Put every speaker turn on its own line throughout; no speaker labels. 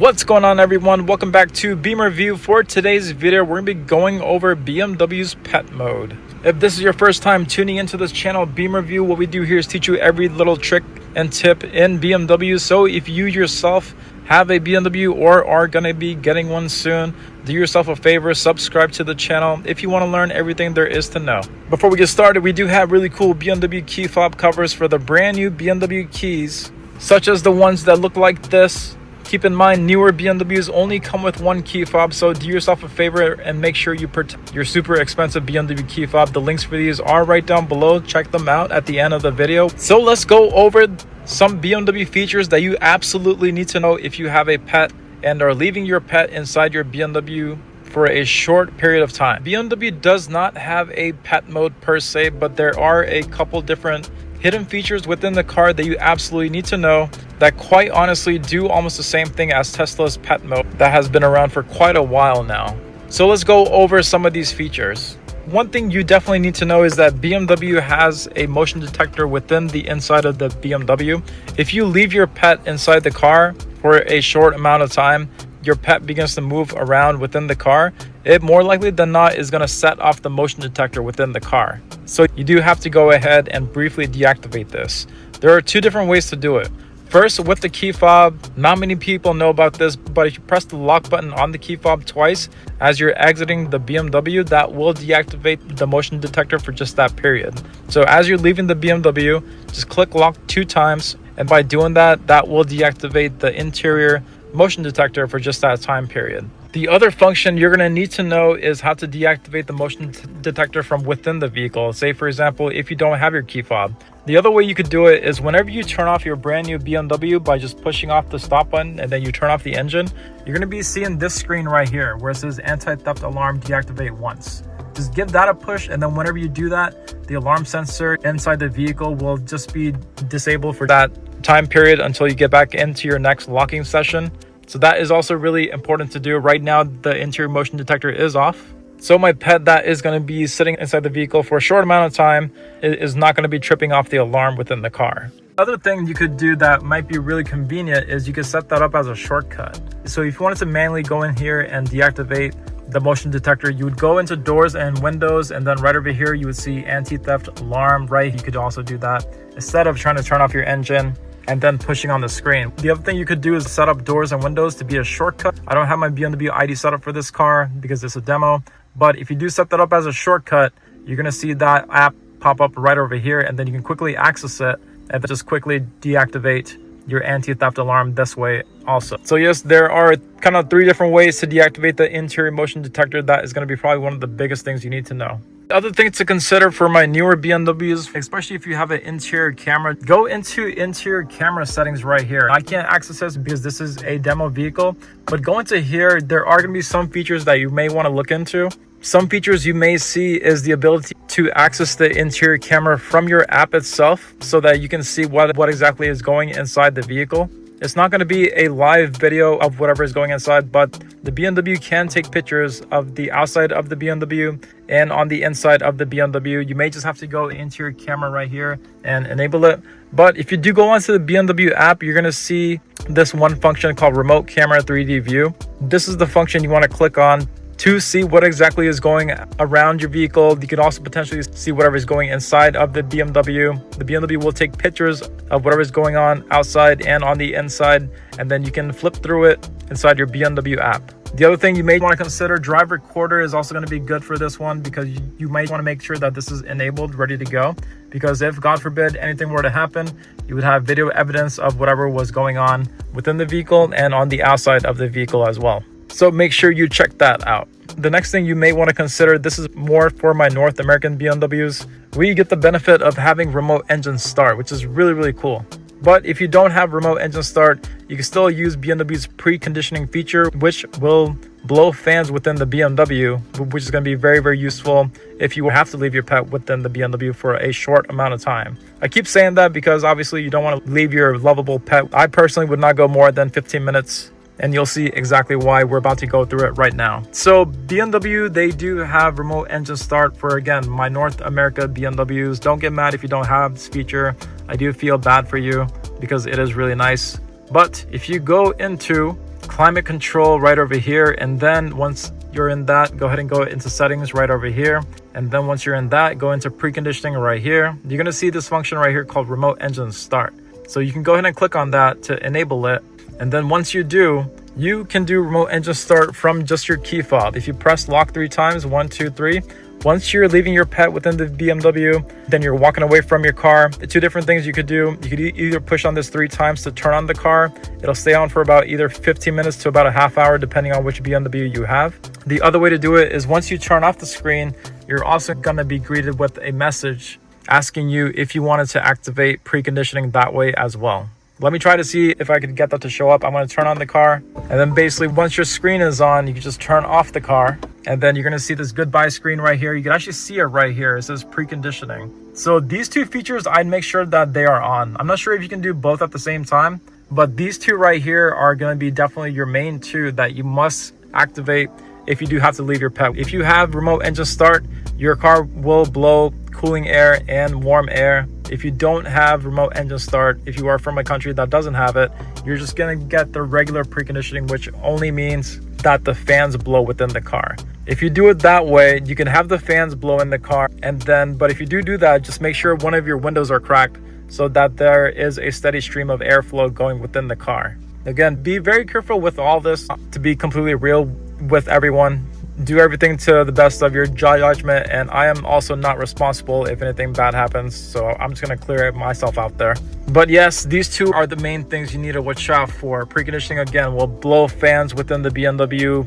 What's going on, everyone? Welcome back to BeamerView. For today's video, we're going to be going over BMW's pet mode. If this is your first time tuning into this channel, BeamerView, what we do here is teach you every little trick and tip in BMW. So if you yourself have a BMW or are going to be getting one soon, do yourself a favor, subscribe to the channel if you want to learn everything there is to know. Before we get started, we do have really cool BMW key fob covers for the brand new BMW keys, such as the ones that look like this. Keep in mind, newer BMWs only come with one key fob, so do yourself a favor and make sure you protect your super expensive BMW key fob. The links for these are right down below. Check them out at the end of the video. So let's go over some BMW features that you absolutely need to know if you have a pet and are leaving your pet inside your BMW for a short period of time. BMW does not have a pet mode per se, but there are a couple different hidden features within the car that you absolutely need to know that quite honestly do almost the same thing as Tesla's pet mode that has been around for quite a while now. So let's go over some of these features. One thing you definitely need to know is that BMW has a motion detector within the inside of the BMW. If you leave your pet inside the car for a short amount of time, your pet begins to move around within the car, it more likely than not is going to set off the motion detector within the car. So you do have to go ahead and briefly deactivate this. There are two different ways to do it. First, with the key fob, not many people know about this, but if you press the lock button on the key fob twice as you're exiting the BMW, that will deactivate the motion detector for just that period. So as you're leaving the BMW, just click lock 2 times, and by doing that, that will deactivate the interior motion detector for just that time period. The other function you're going to need to know is how to deactivate the motion detector from within the vehicle. Say, for example, if you don't have your key fob. The other way you could do it is whenever you turn off your brand new BMW by just pushing off the stop button and then you turn off the engine, you're going to be seeing this screen right here where it says anti-theft alarm deactivate once. Just give that a push, and then whenever you do that, the alarm sensor inside the vehicle will just be disabled for that time period until you get back into your next locking session. So that is also really important to do. Right now, the interior motion detector is off. So my pet that is going to be sitting inside the vehicle for a short amount of time is not going to be tripping off the alarm within the car. Other thing you could do that might be really convenient is you could set that up as a shortcut. So if you wanted to manually go in here and deactivate the motion detector, you would go into doors and windows, and then right over here you would see anti-theft alarm, right? You could also do that instead of trying to turn off your engine and then pushing on the screen. The other thing you could do is set up doors and windows to be a shortcut. I don't have my BMW ID set up for this car because it's a demo, but if you do set that up as a shortcut, you're going to see that app pop up right over here, and then you can quickly access it and just quickly deactivate your anti-theft alarm this way also. So yes, there are kind of 3 different ways to deactivate the interior motion detector. That is going to be probably one of the biggest things you need to know. The other thing to consider for my newer BMWs, especially if you have an interior camera, go into interior camera settings right here. I can't access this because this is a demo vehicle, but go into here. There are going to be some features that you may want to look into. Some features you may see is the ability to access the interior camera from your app itself so that you can see what exactly is going inside the vehicle. It's not going to be a live video of whatever is going inside, but the BMW can take pictures of the outside of the BMW and on the inside of the BMW. You may just have to go into your camera right here and enable it. But if you do go onto the BMW app, you're going to see this one function called Remote Camera 3D View. This is the function you want to click on to see what exactly is going around your vehicle. You can also potentially see whatever is going inside of the BMW. The BMW will take pictures of whatever is going on outside and on the inside, and then you can flip through it inside your BMW app. The other thing you may want to consider, drive recorder is also going to be good for this one because you might want to make sure that this is enabled, ready to go. Because if, God forbid, anything were to happen, you would have video evidence of whatever was going on within the vehicle and on the outside of the vehicle as well. So make sure you check that out. The next thing you may want to consider, this is more for my North American BMWs. We get the benefit of having remote engine start, which is really, really cool. But if you don't have remote engine start, you can still use BMW's preconditioning feature, which will blow fans within the BMW, which is going to be very, very useful if you have to leave your pet within the BMW for a short amount of time. I keep saying that because obviously you don't want to leave your lovable pet. I personally would not go more than 15 minutes. And you'll see exactly why. We're about to go through it right now. So BMW, they do have remote engine start for, again, my North America BMWs. Don't get mad if you don't have this feature. I do feel bad for you because it is really nice. But if you go into climate control right over here, and then once you're in that, go ahead and go into settings right over here, and then once you're in that, go into preconditioning right here. You're going to see this function right here called remote engine start. So you can go ahead and click on that to enable it, and then once you do, you can do remote engine start from just your key fob. If you press lock 3 times, 1 2 3, once you're leaving your pet within the BMW, then you're walking away from your car. The 2 different things you could do, you could either push on this 3 times to turn on the car. It'll stay on for about either 15 minutes to about a half hour, depending on which BMW you have. The other way to do it is once you turn off the screen, you're also gonna be greeted with a message asking you if you wanted to activate preconditioning that way as well. Let me try to see if I could get that to show up. I'm going to turn on the car, and then basically once your screen is on, you can just turn off the car, and then you're going to see this goodbye screen right here. You can actually see it right here. It says preconditioning. So these 2 features, I'd make sure that they are on. I'm not sure if you can do both at the same time, but these 2 right here are going to be definitely your main 2 that you must activate if you do have to leave your pet. If you have remote engine start, your car will blow cooling air and warm air. If you don't have remote engine start, if you are from a country that doesn't have it, you're just gonna get the regular preconditioning, which only means that the fans blow within the car. If you do it that way, you can have the fans blow in the car, and then, but if you do that, just make sure one of your windows are cracked so that there is a steady stream of airflow going within the car. Again, be very careful with all this to be completely real with everyone. Do everything to the best of your judgment, and I am also not responsible if anything bad happens, so I'm just going to clear myself out there. But yes, these 2 are the main things you need to watch out for. Preconditioning, again, will blow fans within the BMW,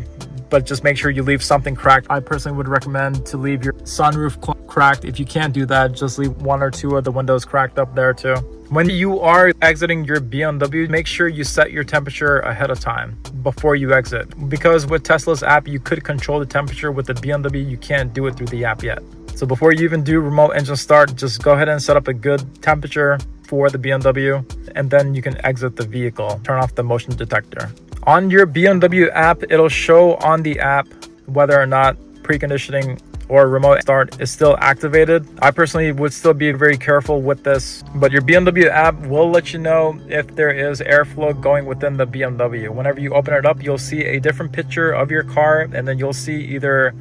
but just make sure you leave something cracked. I personally would recommend to leave your sunroof cracked. If you can't do that, just leave 1 or 2 of the windows cracked up there too. When you are exiting your BMW, make sure you set your temperature ahead of time before you exit, because with Tesla's app, you could control the temperature. With the BMW, you can't do it through the app yet. So before you even do remote engine start, just go ahead and set up a good temperature for the BMW, and then you can exit the vehicle. Turn off the motion detector. On your BMW app, it'll show on the app whether or not preconditioning or remote start is still activated. I personally would still be very careful with this, but your BMW app will let you know if there is airflow going within the BMW. Whenever you open it up, you'll see a different picture of your car, and then you'll see either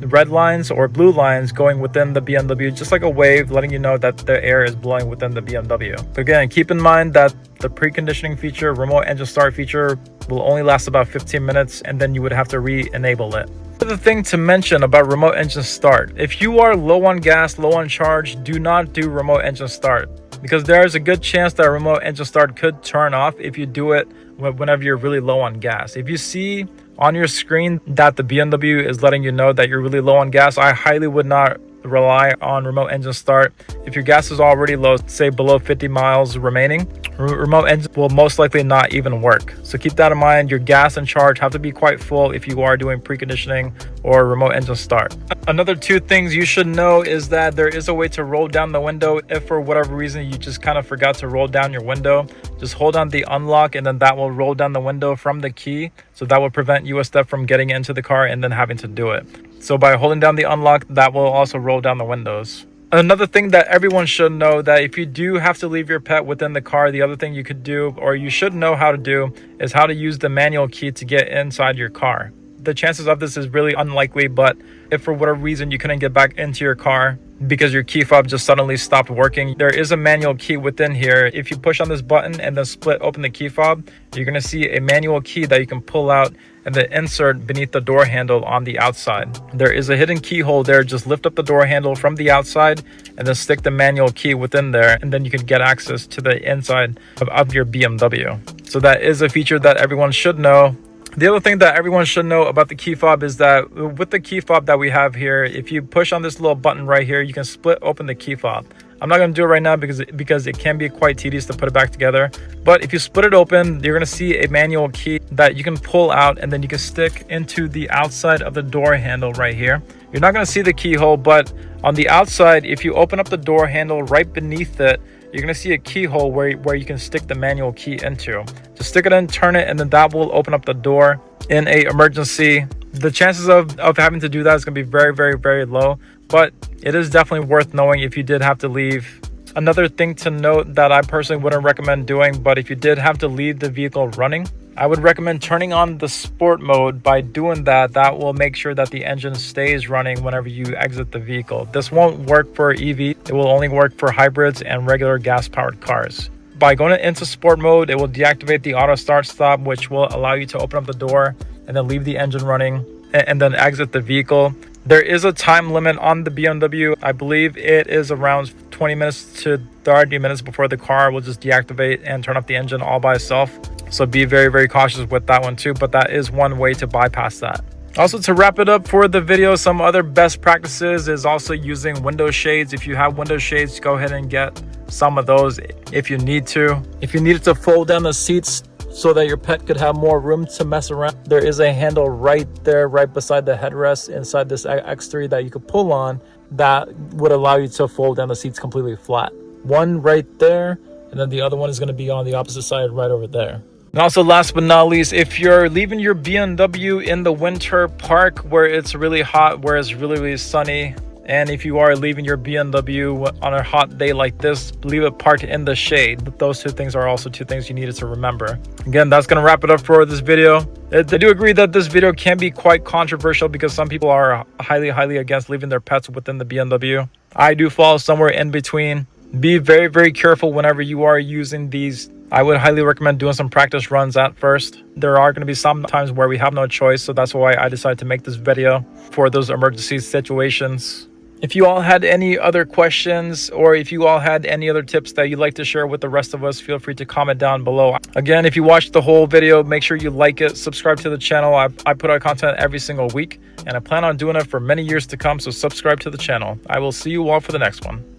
red lines or blue lines going within the BMW, just like a wave letting you know that the air is blowing within the BMW. Again, keep in mind that the preconditioning feature, remote engine start feature, will only last about 15 minutes, and then you would have to re-enable it. Another thing to mention about remote engine start: if you are low on gas, low on charge, do not do remote engine start, because there is a good chance that remote engine start could turn off if you do it whenever you're really low on gas. If you see on your screen that the BMW is letting you know that you're really low on gas, I highly would not rely on remote engine start. If your gas is already low, say below 50 miles remaining, remote engine will most likely not even work. So keep that in mind. Your gas and charge have to be quite full if you are doing preconditioning or remote engine start. Another 2 things you should know is that there is a way to roll down the window. If for whatever reason you just kind of forgot to roll down your window, just hold on the unlock, and then that will roll down the window from the key. So that will prevent you a step from getting into the car and then having to do it. So by holding down the unlock, that will also roll down the windows. Another thing that everyone should know, that if you do have to leave your pet within the car, the other thing you could do, or you should know how to do, is how to use the manual key to get inside your car. The chances of this is really unlikely, but if for whatever reason you couldn't get back into your car because your key fob just suddenly stopped working, there is a manual key within here. If you push on this button and then split open the key fob, you're going to see a manual key that you can pull out and then insert beneath the door handle on the outside. There is a hidden keyhole there. Just lift up the door handle from the outside and then stick the manual key within there, and then you can get access to the inside of your BMW. So that is a feature that everyone should know. The other thing that everyone should know about the key fob is that with the key fob that we have here, if you push on this little button right here, you can split open the key fob. I'm not going to do it right now because it can be quite tedious to put it back together. But if you split it open, you're going to see a manual key that you can pull out, and then you can stick into the outside of the door handle right here. You're not going to see the keyhole, but on the outside, if you open up the door handle right beneath it, you're going to see a keyhole where you can stick the manual key into. Just stick it in, turn it, and then that will open up the door in a emergency. The chances of having to do that is going to be very, very, very low, but it is definitely worth knowing if you did have to leave. Another thing to note that I personally wouldn't recommend doing, but if you did have to leave the vehicle running, I would recommend turning on the sport mode. By doing that, that will make sure that the engine stays running whenever you exit the vehicle. This won't work for EV. It will only work for hybrids and regular gas-powered cars. By going into sport mode, it will deactivate the auto start stop, which will allow you to open up the door and then leave the engine running and then exit the vehicle. There is a time limit on the BMW. I believe it is around 20 minutes to 30 minutes before the car will just deactivate and turn off the engine all by itself. So be very, very cautious with that one too, but that is one way to bypass that. Also, to wrap it up for the video, some other best practices is also using window shades. If you have window shades, go ahead and get some of those if you need to. If you needed to fold down the seats so that your pet could have more room to mess around, there is a handle right there, right beside the headrest inside this X3 that you could pull on that would allow you to fold down the seats completely flat. One right there, and then the other one is going to be on the opposite side right over there. And also, last but not least, if you're leaving your BMW in the winter, park where it's really hot, where it's really, really sunny. And if you are leaving your BMW on a hot day like this, leave it parked in the shade. Those two things are also two things you needed to remember. Again, that's going to wrap it up for this video. I do agree that this video can be quite controversial because some people are highly, highly against leaving their pets within the BMW. I do fall somewhere in between. Be very, very careful whenever you are using these. I would highly recommend doing some practice runs at first. There are going to be some times where we have no choice, so that's why I decided to make this video for those emergency situations. If you all had any other questions, or if you all had any other tips that you'd like to share with the rest of us, feel free to comment down below. Again, if you watched the whole video, make sure you like it, subscribe to the channel. I put out content every single week, and I plan on doing it for many years to come, so subscribe to the channel. I will see you all for the next one.